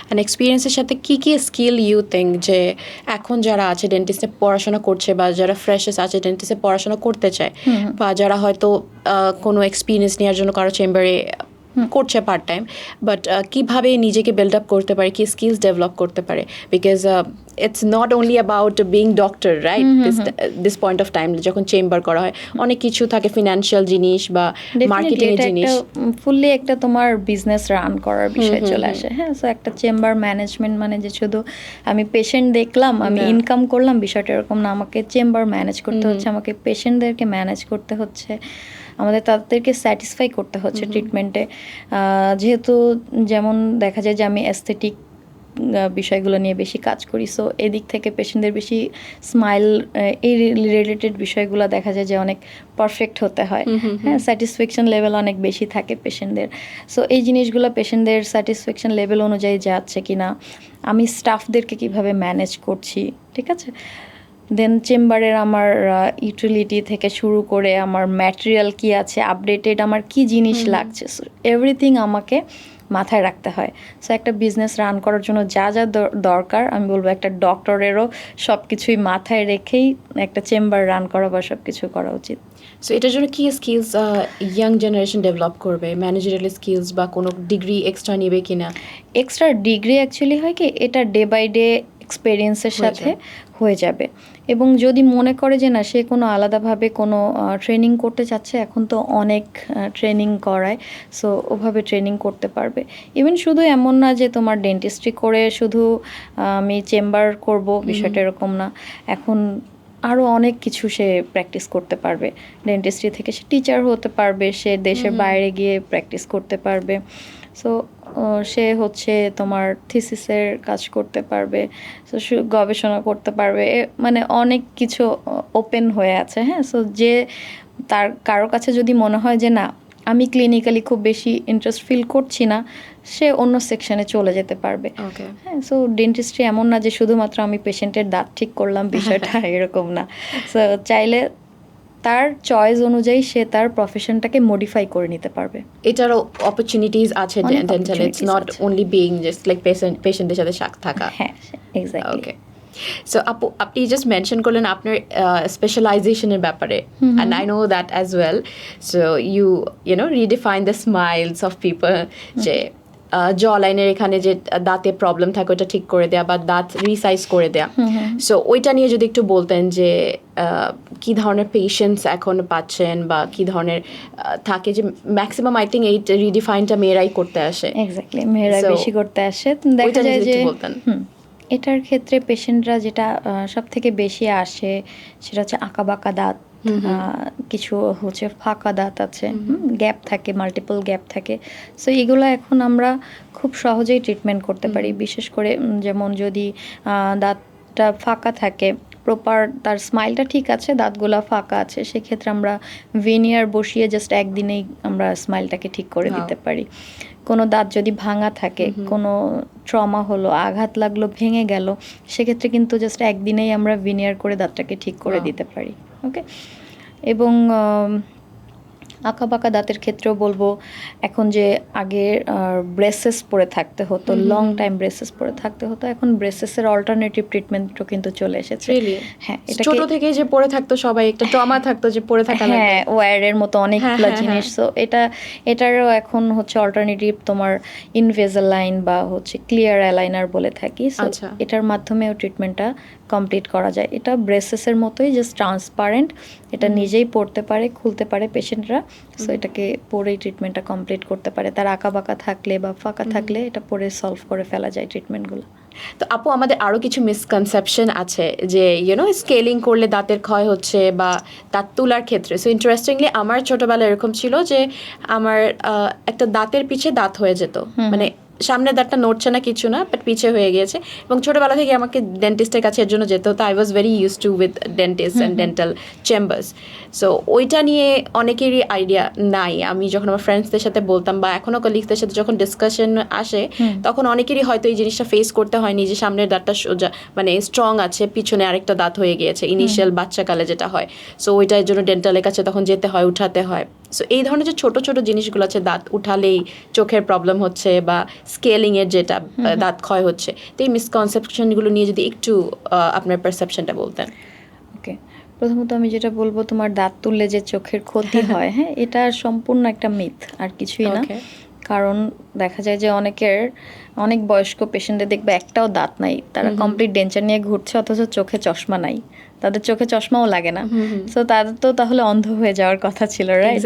অ্যান্ড এক্সপিরিয়েন্সের সাথে কি কি স্কিল ইউ থিঙ্ক যে এখন যারা আছে ডেন্টিস্টে পড়াশোনা করছে বা যারা ফ্রেশেস আছে ডেন্টিস্টে পড়াশোনা করতে চায় বা যারা হয়তো কোনো এক্সপিরিয়েন্স নেওয়ার জন্য কারো চেম্বারে করছে পার্ট টাইম, বাট কীভাবে নিজেকে বিল্ড আপ করতে পারে, কি স্কিলস ডেভেলপ করতে পারে? Because it's not only about being doctor, right? This point of time যখন চেম্বার করা হয় অনেক কিছু থাকে, ফিনান্সিয়াল জিনিস বা মার্কেটিংয়ের জিনিস, ফুললি একটা তোমার বিজনেস রান করার বিষয় চলে আসে। হ্যাঁ, সো একটা চেম্বার ম্যানেজমেন্ট মানে যে শুধু আমি পেশেন্ট দেখলাম, আমি ইনকাম করলাম, বিষয়টা এরকম না। আমাকে চেম্বার ম্যানেজ করতে হচ্ছে, আমাকে পেশেন্টদেরকে ম্যানেজ করতে হচ্ছে, আমাদের তাদেরকে স্যাটিসফাই করতে হচ্ছে ট্রিটমেন্টে। যেহেতু যেমন দেখা যায় যে আমি অ্যাস্থেটিক বিষয়গুলো নিয়ে বেশি কাজ করি, সো এদিক থেকে পেশেন্টদের বেশি স্মাইল এই রিলেটেড বিষয়গুলো দেখা যায় যে অনেক পারফেক্ট হতে হয়। হ্যাঁ, স্যাটিসফ্যাকশন লেভেল অনেক বেশি থাকে পেশেন্টদের। সো এই জিনিসগুলো পেশেন্টদের স্যাটিসফ্যাকশন লেভেল অনুযায়ী যাচ্ছে কি না, আমি স্টাফদেরকে কিভাবে ম্যানেজ করছি, ঠিক আছে। দেন চেম্বারের আমার ইউটিলিটি থেকে শুরু করে আমার ম্যাটেরিয়াল কি আছে, আপডেটেড আমার কি জিনিস লাগছে, এভরিথিং আমাকে মাথায় রাখতে হয়। সো একটা বিজনেস রান করার জন্য যা যা দরকার, আমি বলবো একটা ডক্টরেরও সব কিছুই মাথায় রেখেই একটা চেম্বার রান করা বা সব কিছু করা উচিত। সো এটার জন্য কি স্কিলস ইয়াং জেনারেশন ডেভেলপ করবে? ম্যানেজারিয়াল স্কিলস বা কোনো ডিগ্রি এক্সট্রা নেবে কিনা? এক্সট্রা ডিগ্রি অ্যাকচুয়ালি হয় কি, এটা ডে বাই ডে এক্সপেরিয়েন্সের সাথে হয়ে যাবে। এবং যদি মনে করে যে না, সে কোনো আলাদাভাবে কোনো ট্রেনিং করতে চাচ্ছে, এখন তো অনেক ট্রেনিং করায়, সো ওভাবে ট্রেনিং করতে পারবে। ইভেন শুধু এমন না যে তোমার ডেন্টিস্ট্রি করে শুধু আমি চেম্বার করব, বিষয়টা এরকম না। এখন আরও অনেক কিছু সে প্র্যাকটিস করতে পারবে। ডেন্টিস্ট্রি থেকে সে টিচার হতে পারবে, সে দেশের বাইরে গিয়ে প্র্যাকটিস করতে পারবে। সো সে হচ্ছে তোমার থিসিসের কাজ করতে পারবে, সো গবেষণা করতে পারবে, মানে অনেক কিছু ওপেন হয়ে আছে। হ্যাঁ, সো যে তার কারো কাছে যদি মনে হয় যে না, আমি ক্লিনিক্যালি খুব বেশি ইন্টারেস্ট ফিল করছি না, সে অন্য সেকশনে চলে যেতে পারবে। হ্যাঁ, সো ডেন্টিস্ট্রি এমন না যে শুধুমাত্র আমি পেশেন্টের দাঁত ঠিক করলাম, বিষয়টা এরকম না। সো চাইলে তার চয়েস অনুযায়ী সে তার প্রফেশনটাকে মডিফাই করে নিতে পারবে। এটারও অপরচুনিটিস আছে dental, it's not only being just like পেশেন্টের সাথে থাকা। হ্যাঁ, এক্স্যাক্টলি। ওকে, সো আপনি জাস্ট মেনশন করলেন আপনার স্পেশালাইজেশনের ব্যাপারে, and I know that as well. So you know redefine the smiles of people, যে জ লাইনের এখানে যে দাঁতে প্রবলেম থাকে ওটা ঠিক করে দেয়া বা দাঁত রিসাইজ করে দেয়া। সো ওইটা নিয়ে যদি একটু বলতেন যে কী ধরনের পেশেন্টস এখন পাচ্ছেন বা কী ধরনের থাকে, যে ম্যাক্সিমাম আই থিঙ্ক এই রিডিফাইনটা মেয়েরাই করতে আসে। এক্স্যাক্টলি, মেয়েরা বেশি করতে আসে। দেখা যায় যে এটার ক্ষেত্রে পেশেন্টরা যেটা সব থেকে বেশি আসে সেটা হচ্ছে আঁকাবাঁকা দাঁত, কিছু হচ্ছে ফাঁকা দাঁত আছে, গ্যাপ থাকে, মাল্টিপল গ্যাপ থাকে। সো এগুলো এখন আমরা খুব সহজেই ট্রিটমেন্ট করতে পারি। বিশেষ করে যেমন যদি দাঁতটা ফাঁকা থাকে, প্রপার তার স্মাইলটা ঠিক আছে, দাঁতগুলো ফাঁকা আছে, সেক্ষেত্রে আমরা ভিনিয়ার বসিয়ে জাস্ট একদিনেই আমরা স্মাইলটাকে ঠিক করে দিতে পারি। কোনো দাঁত যদি ভাঙা থাকে, কোনো ট্রমা হলো, আঘাত লাগলো, ভেঙে গেল, সেক্ষেত্রে কিন্তু জাস্ট একদিনেই আমরা ভিনিয়ার করে দাঁতটাকে ঠিক করে দিতে পারি। ওকে, এবং আঁকা বাঁকা দাঁতের ক্ষেত্রেও বলবো এখন যে আগে ব্রেসেস পরে থাকতে হতো, লং টাইম ব্রেসেস পরে থাকতে হতো, এখন ব্রেসেসের অল্টারনেটিভ ট্রিটমেন্টও কিন্তু চলে এসেছে। হ্যাঁ, ছোট থেকে যে পরে থাকতো সবাই, একটা ট্রমা থাকতো যে পরে থাকা লাগবে, হ্যাঁ, ওয়্যারের মতো অনেকগুলো জিনিস। তো এটারও এখন হচ্ছে অল্টারনেটিভ তোমার ইনভেজালাইন বা হচ্ছে ক্লিয়ার অ্যালাইনার বলে থাকি। সো এটার মাধ্যমেও ট্রিটমেন্টটা কমপ্লিট করা যায়। এটা ব্রেসেসের মতোই, জাস্ট ট্রান্সপারেন্ট, এটা নিজেই পড়তে পারে, খুলতে পারে পেশেন্টরা। সো এটাকে পরেই ট্রিটমেন্টটা কমপ্লিট করতে পারে। তার আঁকা বাঁকা থাকলে বা ফাঁকা থাকলে এটা পরে সলভ করে ফেলা যায় ট্রিটমেন্টগুলো। তো আপু, আমাদের আরও কিছু মিসকনসেপশন আছে যে স্কেলিং করলে দাঁতের ক্ষয় হচ্ছে বা দাঁত তোলার ক্ষেত্রে। সো ইন্টারেস্টিংলি আমার ছোটোবেলায় এরকম ছিল যে আমার একটা দাঁতের পিছে দাঁত হয়ে যেত, মানে সামনের দাঁতটা নড়ছে না কিছু না, বাট পিছে হয়ে গিয়েছে, এবং ছোটোবেলা থেকে আমাকে ডেন্টিস্টের কাছে এর জন্য যেতে হতো। I was very use to with dentist and dental chambers. So ওইটা নিয়ে অনেকেরই আইডিয়া নাই। আমি যখন আমার ফ্রেন্ডসদের সাথে বলতাম বা এখনও কলিগসদের সাথে যখন ডিসকাশন আসে, তখন অনেকেরই হয়তো এই জিনিসটা ফেস করতে হয়নি যে সামনের দাঁতটা সোজা মানে স্ট্রং আছে, পিছনে আরেকটা দাঁত হয়ে গিয়েছে, ইনিশিয়াল বাচ্চাকালে যেটা হয়। সো ওইটার জন্য ডেন্টালের কাছে তখন যেতে হয়, উঠাতে হয়। সো এই ধরনের যে ছোটো ছোটো জিনিসগুলো আছে, দাঁত উঠালেই চোখের প্রবলেম হচ্ছে বা স্কেলিংয়ের যেটা দাঁত ক্ষয় হচ্ছে, তো এই মিসকনসেপশনগুলো নিয়ে যদি একটু আপনার পারসেপশনটা বলতেন। ওকে, প্রথমত আমি যেটা বলবো, তোমার দাঁত তুললে যে চোখের ক্ষতি হয়, হ্যাঁ, এটা সম্পূর্ণ একটা মিথ, আর কিছুই না। কারণ দেখা যায় যে অনেক বয়স্ক পেশেন্টদের দেখবে একটাও দাঁত নাই, তারা কমপ্লিট ডেঞ্চার নিয়ে ঘুরছে, অথচ চোখে চশমা নাই, তাদের চোখে চশমাও লাগে না। সো তাদের তো তাহলে অন্ধ হয়ে যাওয়ার কথা ছিল, রাইট?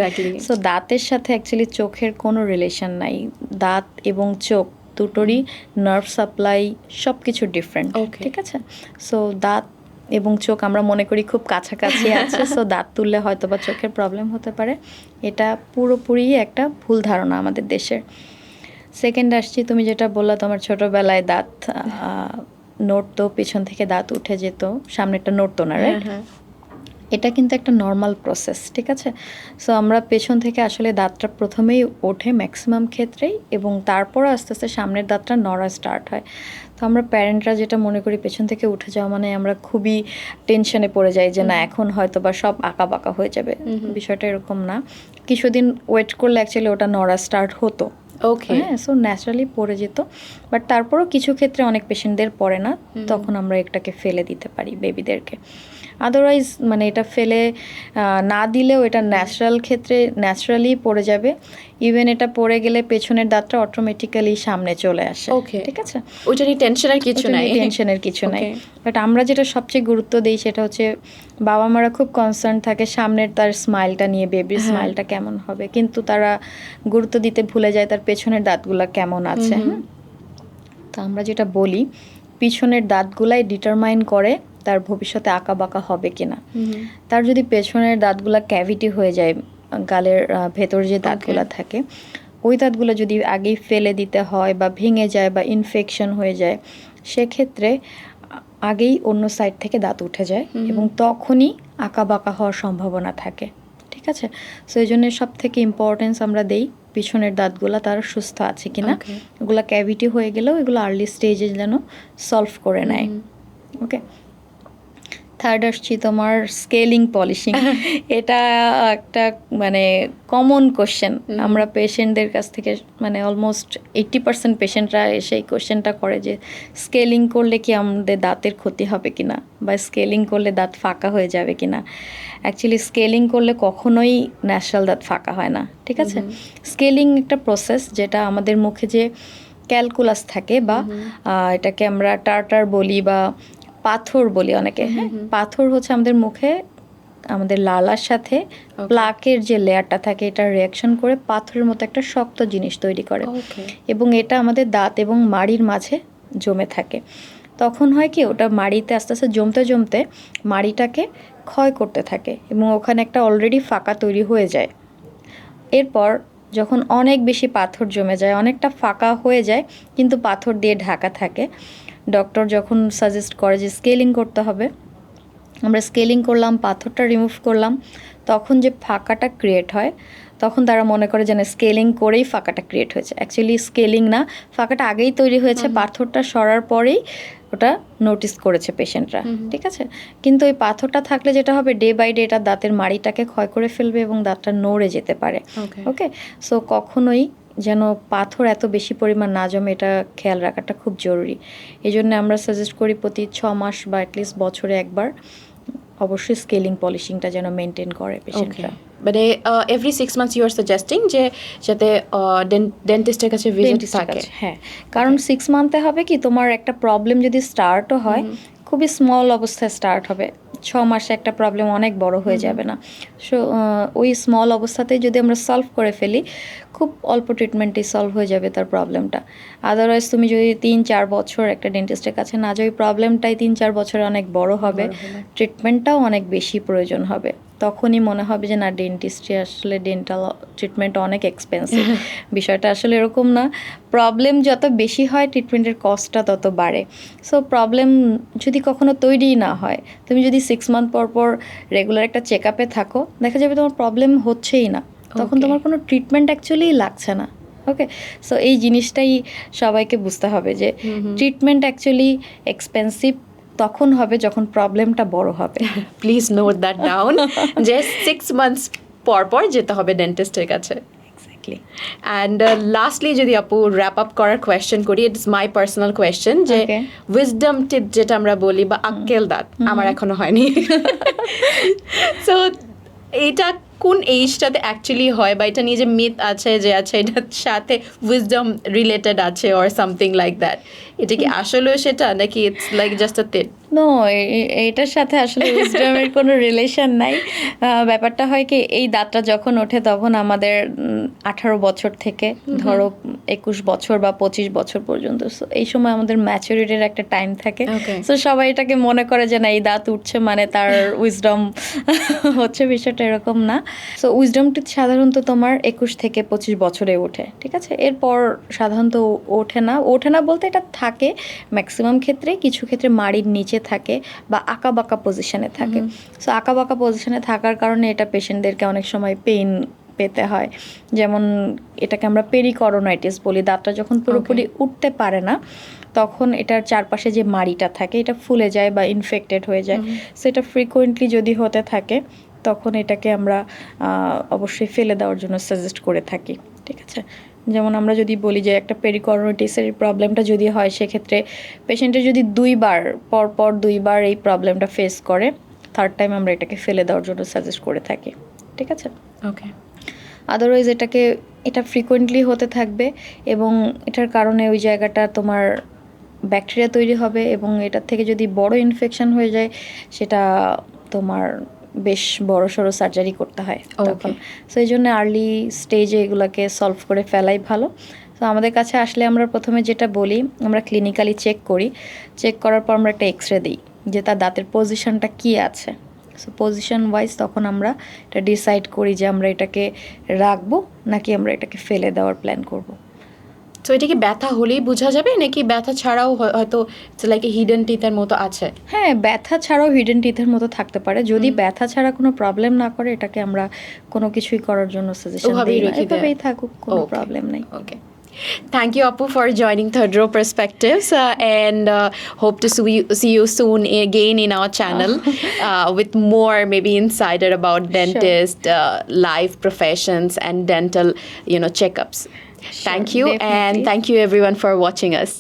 সো দাঁতের সাথে অ্যাকচুয়ালি চোখের কোনো রিলেশন নাই। দাঁত এবং চোখ দুটোরই নার্ভ সাপ্লাই সব কিছু ডিফারেন্ট, ঠিক আছে? সো দাঁত এবং চোখ আমরা মনে করি খুব কাছাকাছি আছে, সো দাঁত তুললে হয়তো বা চোখের প্রবলেম হতে পারে। এটা পুরোপুরি একটা ভুল ধারণা আমাদের দেশের। সেকেন্ড আসছি, তুমি যেটা বললা তোমার ছোটোবেলায় দাঁত নড়তো, পিছন থেকে দাঁত উঠে যেত, সামনেটা নড়তো না, রাইট? এটা কিন্তু একটা নর্মাল প্রসেস, ঠিক আছে? সো আমরা পেছন থেকে আসলে দাঁতটা প্রথমেই ওঠে ম্যাক্সিমাম ক্ষেত্রেই, এবং তারপর আস্তে আস্তে সামনের দাঁতটা নড়া স্টার্ট হয়। তো আমরা প্যারেন্টরা যেটা মনে করি পেছন থেকে উঠে যাওয়া মানে আমরা খুবই টেনশনে পড়ে যাই যে না, এখন হয়তো বা সব আঁকা বাঁকা হয়ে যাবে। বিষয়টা এরকম না, কিছুদিন ওয়েট করলে অ্যাকচুয়ালি ওটা নড়া স্টার্ট হতো। হ্যাঁ, সো ন্যাচারালি পড়ে যেত, বাট তারপরও কিছু ক্ষেত্রে অনেক পেশেন্টদের পড়ে না, তখন আমরা এটাকে ফেলে দিতে পারি বেবিদেরকে। আদারওয়াইজ মানে এটা ফেলে না দিলেও এটা ন্যাচারাল ক্ষেত্রে ন্যাচারালি পড়ে যাবে। ইভেন এটা পড়ে গেলে পেছনের দাঁতটা অটোমেটিক্যালি সামনে চলে আসে, ঠিক আছে? ওইটা নিয়ে টেনশনের কিছু নাই। বাট আমরা যেটা সবচেয়ে গুরুত্ব দিই সেটা হচ্ছে বাবা মারা খুব কনসার্ন থাকে সামনের তার স্মাইলটা নিয়ে, বেবির স্মাইলটা কেমন হবে, কিন্তু তারা গুরুত্ব দিতে ভুলে যায় তার পেছনের দাঁতগুলা কেমন আছে। তো আমরা যেটা বলি, পিছনের দাঁতগুলাই ডিটারমাইন করে তার ভবিষ্যতে আঁকা বাঁকা হবে কিনা। তার যদি পেছনের দাঁতগুলা ক্যাভিটি হয়ে যায়, গালের ভেতর যে দাঁতগুলা থাকে, ওই দাঁতগুলো যদি আগেই ফেলে দিতে হয় বা ভেঙে যায় বা ইনফেকশন হয়ে যায়, সেক্ষেত্রে আগেই অন্য সাইড থেকে দাঁত উঠে যায় এবং তখনই আঁকা বাঁকা হওয়ার সম্ভাবনা থাকে, ঠিক আছে? সো এই জন্য সব থেকে ইম্পর্টেন্স আমরা দেই পিছনের দাঁতগুলো তার সুস্থ আছে কিনা। ওগুলো ক্যাভিটি হয়ে গেলেও এগুলো আর্লি স্টেজে যেন সলভ করে নেয়। ওকে, থার্ড আসছি তোমার স্কেলিং পলিশিং। এটা একটা মানে কমন কোশ্চেন, আমরা পেশেন্টদের কাছ থেকে মানে অলমোস্ট 80% পেশেন্টরা এসে এই কোশ্চেনটা করে যে স্কেলিং করলে কি আমাদের দাঁতের ক্ষতি হবে কিনা, বা স্কেলিং করলে দাঁত ফাঁকা হয়ে যাবে কিনা। অ্যাকচুয়ালি স্কেলিং করলে কখনোই ন্যাচারাল দাঁত ফাঁকা হয় না, ঠিক আছে? স্কেলিং একটা প্রসেস, যেটা আমাদের মুখে যে ক্যালকুলাস থাকে বা এটাকে আমরা টার্টার বলি বা পাথর বলি অনেকে, হ্যাঁ, পাথর হচ্ছে আমাদের মুখে আমাদের লালার সাথে প্লাকের যে লেয়ারটা থাকে এটা রিয়াকশন করে পাথরের মতো একটা শক্ত জিনিস তৈরি করে, এবং এটা আমাদের দাঁত এবং মাড়ির মাঝে জমে থাকে। তখন হয় কি, ওটা মাড়িতে আস্তে আস্তে জমতে জমতে মাড়িটাকে ক্ষয় করতে থাকে এবং ওখানে একটা অলরেডি ফাঁকা তৈরি হয়ে যায়। এরপর যখন অনেক বেশি পাথর জমে যায়, অনেকটা ফাঁকা হয়ে যায় কিন্তু পাথর দিয়ে ঢাকা থাকে, ডক্টর যখন সাজেস্ট করে যে স্কেলিং করতে হবে, আমরা স্কেলিং করলাম, পাথরটা রিমুভ করলাম, তখন যে ফাঁকাটা ক্রিয়েট হয় তখন তারা মনে করে যেন স্কেলিং করেই ফাঁকাটা ক্রিয়েট হয়েছে। অ্যাকচুয়ালি স্কেলিং না, ফাঁকাটা আগেই তৈরি হয়েছে, পাথরটা সরার পরেই ওটা নোটিস করেছে পেশেন্টরা, ঠিক আছে? কিন্তু ওই পাথরটা থাকলে যেটা হবে, ডে বাই ডে এটা দাঁতের মাড়িটাকে ক্ষয় করে ফেলবে এবং দাঁতটা নড়ে যেতে পারে। ওকে, সো কখনোই যেন পাথর এত বেশি পরিমাণ না জমে, এটা খেয়াল রাখাটা খুব জরুরি। এই জন্য আমরা সাজেস্ট করি প্রতি 6 মাস বা অ্যাটলিস্ট বছরে একবার অবশ্যই স্কেলিং পলিশিংটা যেন মেনটেন করে পেশেন্টরা। মানে every 6 months you are suggesting যে যাতে ডেন্টিস্টের কাছে ভিজিট থাকে। হ্যাঁ, কারণ 6 মান্থে হবে কি, তোমার একটা প্রবলেম যদি স্টার্টও হয় খুবই স্মল অবস্থায় স্টার্ট হবে, 6 মাসে একটা প্রবলেম অনেক বড় হয়ে যাবে না। সো ওই স্মল অবস্থাতেই যদি আমরা সলভ করে ফেলি, খুব অল্প ট্রিটমেন্টেই সলভ হয়ে যাবে তার প্রবলেমটা। আদারওয়াইজ তুমি যদি 3-4 বছর একটা ডেন্টিস্টের কাছে না যাও, ওই প্রবলেমটাই 3-4 বছরে অনেক বড় হবে, ট্রিটমেন্টটাও অনেক বেশি প্রয়োজন হবে। তখনই মনে হবে যে না, ডেন্টিস্ট্রি আসলে ডেন্টাল ট্রিটমেন্ট অনেক এক্সপেন্সিভ। বিষয়টা আসলে এরকম না, প্রবলেম যত বেশি হয় ট্রিটমেন্টের কস্টটা তত বাড়ে। সো প্রবলেম যদি কখনো তৈরিই না হয়, তুমি যদি 6 মান্থ পর পর রেগুলার একটা চেক আপে থাকো, দেখা যাবে তোমার প্রবলেম হচ্ছেই না, তখন তোমার কোনো ট্রিটমেন্ট অ্যাকচুয়ালি লাগছে না। ওকে, সো এই জিনিসটাই সবাইকে বুঝতে হবে যে ট্রিটমেন্ট অ্যাকচুয়ালি এক্সপেন্সিভ তখন হবে যখন প্রবলেমটা বড় হবে। প্লিজ নোট দ্যাট ডাউন যে 6 মান্থস পর পর যেতে হবে ডেন্টিস্টের কাছে। এক্স্যাক্টলি। অ্যান্ড লাস্টলি যদি আপু র্যাপ আপ করার কোয়েশ্চেন করি, ইটস মাই পার্সোনাল কোয়েশ্চেন যে উইজডম টিপ যেটা আমরা বলি বা আক্কেল দাঁত আমার এখনো হয়নি, সো এটা কোন এইজটাতে অ্যাকচুয়ালি হয়, বা এটা নিয়ে যে মিথ আছে যে আচ্ছা এটার সাথে উইজডম রিলেটেড আছে অর সামথিং লাইক দ্যাট, এটা কি আসলেও সেটা নাকি it's like just a myth? No, এটার সাথে আসলে উইজডমের কোনো রিলেশন নাই। ব্যাপারটা হয় কি, এই দাঁতটা যখন ওঠে তখন আমাদের 18 বছর থেকে ধরো 21 বছর বা 25 বছর পর্যন্ত, সো এই সময় আমাদের ম্যাচুরিটির একটা টাইম থাকে। সো সবাই এটাকে মনে করে যে না, এই দাঁত উঠছে মানে তার উইজডম হচ্ছে, বিষয়টা এরকম না। সো উইজডমটি সাধারণত তোমার 21 থেকে 25 বছরে ওঠে, ঠিক আছে? এরপর সাধারণত ওঠে না বলতে এটা থাকে ম্যাক্সিমাম ক্ষেত্রে, কিছু ক্ষেত্রে মাড়ির নিচে থাকে বা আঁকাবাঁকা পজিশনে থাকে। সো আঁকাবাঁকা পজিশনে থাকার কারণে এটা পেশেন্টদেরকে অনেক সময় পেইন পেতে হয়, যেমন এটাকে আমরা পেরিকরোনাইটিস বলি। দাঁতটা যখন পুরোপুরি উঠতে পারে না, তখন এটার চারপাশে যে মাড়িটা থাকে এটা ফুলে যায় বা ইনফেক্টেড হয়ে যায়। সো এটা ফ্রিকোয়েন্টলি যদি হতে থাকে, তখন এটাকে আমরা অবশ্যই ফেলে দেওয়ার জন্য সাজেস্ট করে থাকি, ঠিক আছে? যেমন আমরা যদি বলি যে একটা পেরিকরোনাইটিসের প্রবলেমটা যদি হয়, সেক্ষেত্রে পেশেন্টের যদি পরপর দুইবার এই প্রবলেমটা ফেস করে, থার্ড টাইম আমরা এটাকে ফেলে দেওয়ার জন্য সাজেস্ট করে থাকি, ঠিক আছে? ওকে। আদারওয়াইজ এটা ফ্রিকোয়েন্টলি হতে থাকবে এবং এটার কারণে ওই জায়গাটা তোমার ব্যাকটেরিয়া তৈরি হবে এবং এটার থেকে যদি বড় ইনফেকশন হয়ে যায়, সেটা তোমার বেশ বড় সড়ো সার্জারি করতে হয় তখন। সো এই জন্য আর্লি স্টেজে এগুলোকে সলভ করে ফেলাই ভালো। তো আমাদের কাছে আসলে আমরা প্রথমে যেটা বলি, আমরা ক্লিনিক্যালি চেক করি, চেক করার পর আমরা একটা এক্সরে দিই যে তার দাঁতের পজিশনটা কী আছে। সো পজিশন ওয়াইজ তখন আমরা এটা ডিসাইড করি যে আমরা এটাকে রাখবো নাকি আমরা এটাকে ফেলে দেওয়ার প্ল্যান করব। তো এটা কি ব্যথা হলেই বোঝা যাবে নাকি ব্যথা ছাড়াও হয়তো লাইক হিডেন টিথের মতো আছে? হ্যাঁ, ব্যথা ছাড়াও হিডেন টিথের মতো থাকতে পারে। যদি ব্যথা ছাড়া কোনো প্রবলেম না করে, এটাকে আমরা কোনো কিছুই করার জন্য সাজেশন দিই না, এভাবেই থাকুক, কোনো প্রবলেম নেই। ওকে, thank you Apu for joining Third Row Perspectives, and hope to see you soon again in our channel with more maybe insider about dentist, life professions and dental checkups. Thank you, and thank you everyone for watching us.